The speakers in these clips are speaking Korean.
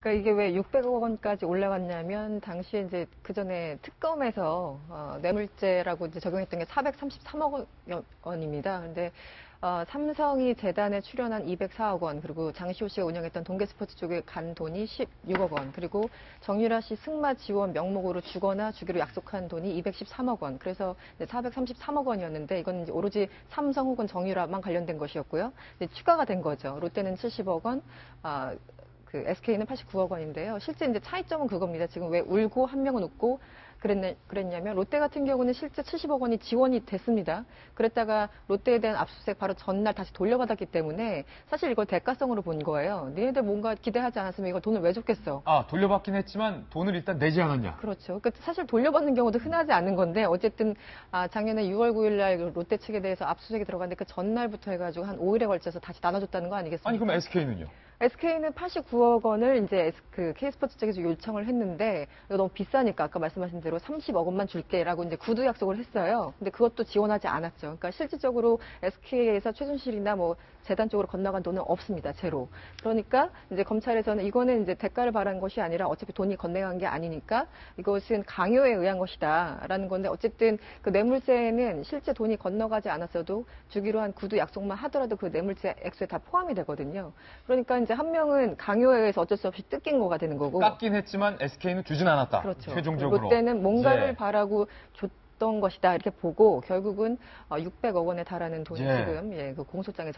그러니까 이게 왜 600억 원까지 올라갔냐면 당시에 이제 그 전에 특검에서 뇌물죄라고 이제 적용했던 게 433억 원입니다. 근데 삼성이 재단에 출연한 204억 원, 그리고 장시호 씨가 운영했던 동계스포츠 쪽에 간 돈이 16억 원, 그리고 정유라 씨 승마 지원 명목으로 주거나 주기로 약속한 돈이 213억 원, 그래서 433억 원이었는데 이건 이제 오로지 삼성 혹은 정유라만 관련된 것이었고요. 이제 추가가 된 거죠. 롯데는 70억 원, 그 SK는 89억 원인데요. 실제 이제 차이점은 그겁니다. 지금 왜 울고 한 명은 웃고 그랬냐면 롯데 같은 경우는 실제 70억 원이 지원이 됐습니다. 그랬다가 롯데에 대한 압수수색 바로 전날 다시 돌려받았기 때문에 사실 이걸 대가성으로 본 거예요. 니네들 뭔가 기대하지 않았으면 이거 돈을 왜 줬겠어? 아, 돌려받긴 했지만 돈을 일단 내지 않았냐? 그렇죠. 그러니까 사실 돌려받는 경우도 흔하지 않은 건데 어쨌든 작년에 6월 9일 날 롯데 측에 대해서 압수수색이 들어갔는데 그 전날부터 해가지고 한 5일에 걸쳐서 다시 나눠줬다는 거 아니겠습니까? 아니, 그럼 SK는요? SK는 89억 원을 이제 그 K스포츠 측에서 요청을 했는데 이거 너무 비싸니까 아까 말씀하신 대로 30억 원만 줄게라고 이제 구두 약속을 했어요. 근데 그것도 지원하지 않았죠. 그러니까 실질적으로 SK에서 최순실이나 뭐 재단 쪽으로 건너간 돈은 없습니다. 제로. 그러니까 이제 검찰에서는 이거는 이제 대가를 바란 것이 아니라 어차피 돈이 건네간 게 아니니까 이것은 강요에 의한 것이다라는 건데 어쨌든 그 뇌물죄에는 실제 돈이 건너가지 않았어도 주기로 한 구두 약속만 하더라도 그 뇌물죄 액수에 다 포함이 되거든요. 그러니까 이제 한 명은 강요에 의해서 어쩔 수 없이 뜯긴 거가 되는 거고. 깎긴 했지만 SK는 주진 않았다. 그렇죠. 최종적으로. 롯데는 뭔가를 네. 바라고 줬던 것이다 이렇게 보고 결국은 600억 원에 달하는 돈이 네. 지금 그 공소장에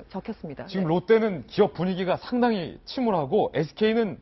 적혔습니다. 지금 네. 롯데는 기업 분위기가 상당히 침울하고 SK는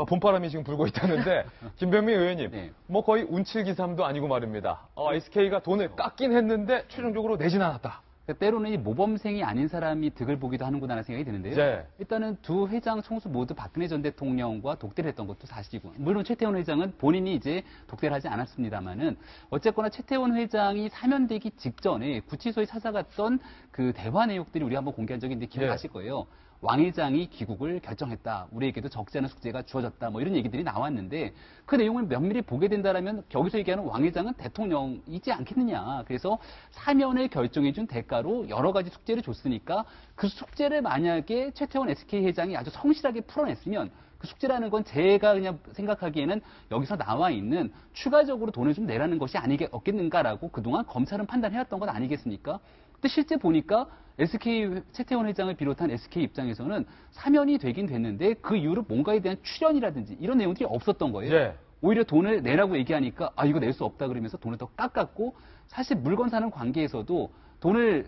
봄바람이 지금 불고 있다는데 김병민 의원님, 네. 뭐 거의 운칠기삼도 아니고 말입니다. SK가 돈을 깎긴 했는데 최종적으로 내진 않았다. 때로는 이 모범생이 아닌 사람이 득을 보기도 하는구나 하는 생각이 드는데요. 네. 일단은 두 회장 총수 모두 박근혜 전 대통령과 독대를 했던 것도 사실이고, 물론 최태원 회장은 본인이 이제 독대를 하지 않았습니다만은 어쨌거나 최태원 회장이 사면되기 직전에 구치소에 찾아갔던 그 대화 내용들이 우리가 한번 공개한 적이 있는데 기억하실 거예요. 왕 회장이 귀국을 결정했다. 우리에게도 적지 않은 숙제가 주어졌다. 뭐 이런 얘기들이 나왔는데 그 내용을 면밀히 보게 된다면 여기서 얘기하는 왕 회장은 대통령이지 않겠느냐. 그래서 사면을 결정해준 대가로 여러 가지 숙제를 줬으니까 그 숙제를 만약에 최태원 SK 회장이 아주 성실하게 풀어냈으면 그 숙제라는 건 제가 그냥 생각하기에는 여기서 나와 있는 추가적으로 돈을 좀 내라는 것이 없겠는가라고 그동안 검찰은 판단해왔던 건 아니겠습니까? 근데 실제 보니까 SK 최태원 회장을 비롯한 SK 입장에서는 사면이 되긴 됐는데 그 이후로 뭔가에 대한 출연이라든지 이런 내용들이 없었던 거예요. 네. 오히려 돈을 내라고 얘기하니까 이거 낼 수 없다 그러면서 돈을 더 깎았고 사실 물건 사는 관계에서도 돈을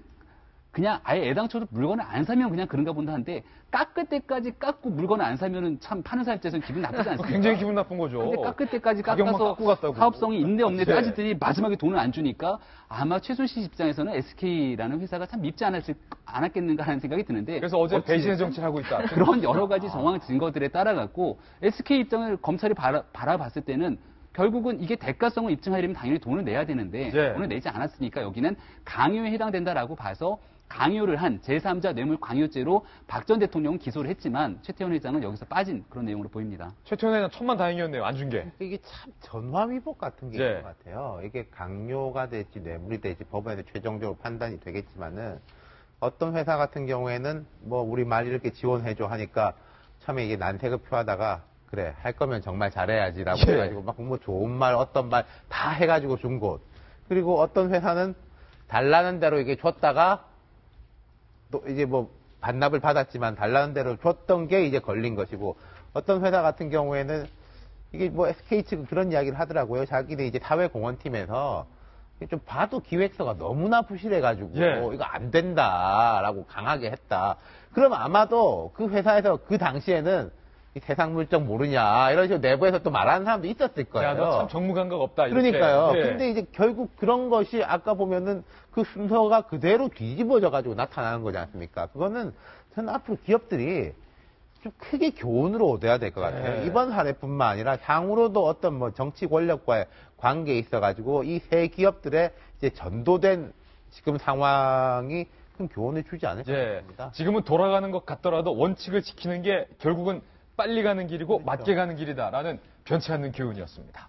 그냥 아예 애당초도 물건을 안 사면 그냥 그런가 본다 한데 깎을 때까지 깎고 물건을 안 사면은 참 파는 사람 입장에서는 기분 나쁘지 않습니까? 굉장히 기분 나쁜 거죠. 근데 깎을 때까지 가격만 깎아서 깎고 갔다고. 사업성이 있네 없네 네. 따지더니 마지막에 돈을 안 주니까 아마 최순실 입장에서는 SK라는 회사가 참 밉지 않았겠는가 하는 생각이 드는데 그래서 어제 배신의 정치를 하고 있다. 그런 여러 가지 정황 증거들에 따라갖고 SK 입장을 검찰이 바라봤을 때는 결국은 이게 대가성을 입증하려면 당연히 돈을 내야 되는데 네. 돈을 내지 않았으니까 여기는 강요에 해당된다라고 봐서 강요를 한 제3자 뇌물 강요죄로 박 전 대통령은 기소를 했지만 최태원 회장은 여기서 빠진 그런 내용으로 보입니다. 최태원 회장 천만다행이었네요. 안 준 게. 이게 참 전화위복 같은 게 네. 있는 것 같아요. 이게 강요가 될지 뇌물이 될지 법원에서 최종적으로 판단이 되겠지만은 어떤 회사 같은 경우에는 뭐 우리 말 이렇게 지원해줘 하니까 처음에 이게 난색을 표하다가 그래 할 거면 정말 잘해야지라고 예. 해가지고 막 뭐 좋은 말 어떤 말 다 해가지고 준 곳. 그리고 어떤 회사는 달라는 대로 이게 줬다가 또 이제 뭐 반납을 받았지만 달라는 대로 줬던 게 이제 걸린 것이고 어떤 회사 같은 경우에는 이게 뭐 SK 측은 그런 이야기를 하더라고요. 자기네 이제 사회공헌팀에서 좀 봐도 기획서가 너무나 부실해가지고 예. 이거 안 된다라고 강하게 했다. 그럼 아마도 그 회사에서 그 당시에는 이 세상 물정 모르냐 이런 식으로 내부에서 또 말하는 사람도 있었을 거예요. 야, 너 참 정무감각 없다. 이렇게. 그러니까요. 예. 근데 이제 결국 그런 것이 아까 보면은 그 순서가 그대로 뒤집어져 가지고 나타나는 거지 않습니까? 그거는 저는 앞으로 기업들이 좀 크게 교훈으로 얻어야 될 것 같아요. 네. 이번 사례뿐만 아니라 향후로도 어떤 뭐 정치 권력과의 관계에 있어 가지고 이 세 기업들의 이제 전도된 지금 상황이 큰 교훈을 주지 않을까 예. 싶습니다. 지금은 돌아가는 것 같더라도 원칙을 지키는 게 결국은 빨리 가는 길이고 그렇죠. 맞게 가는 길이다라는 변치 않는 교훈이었습니다.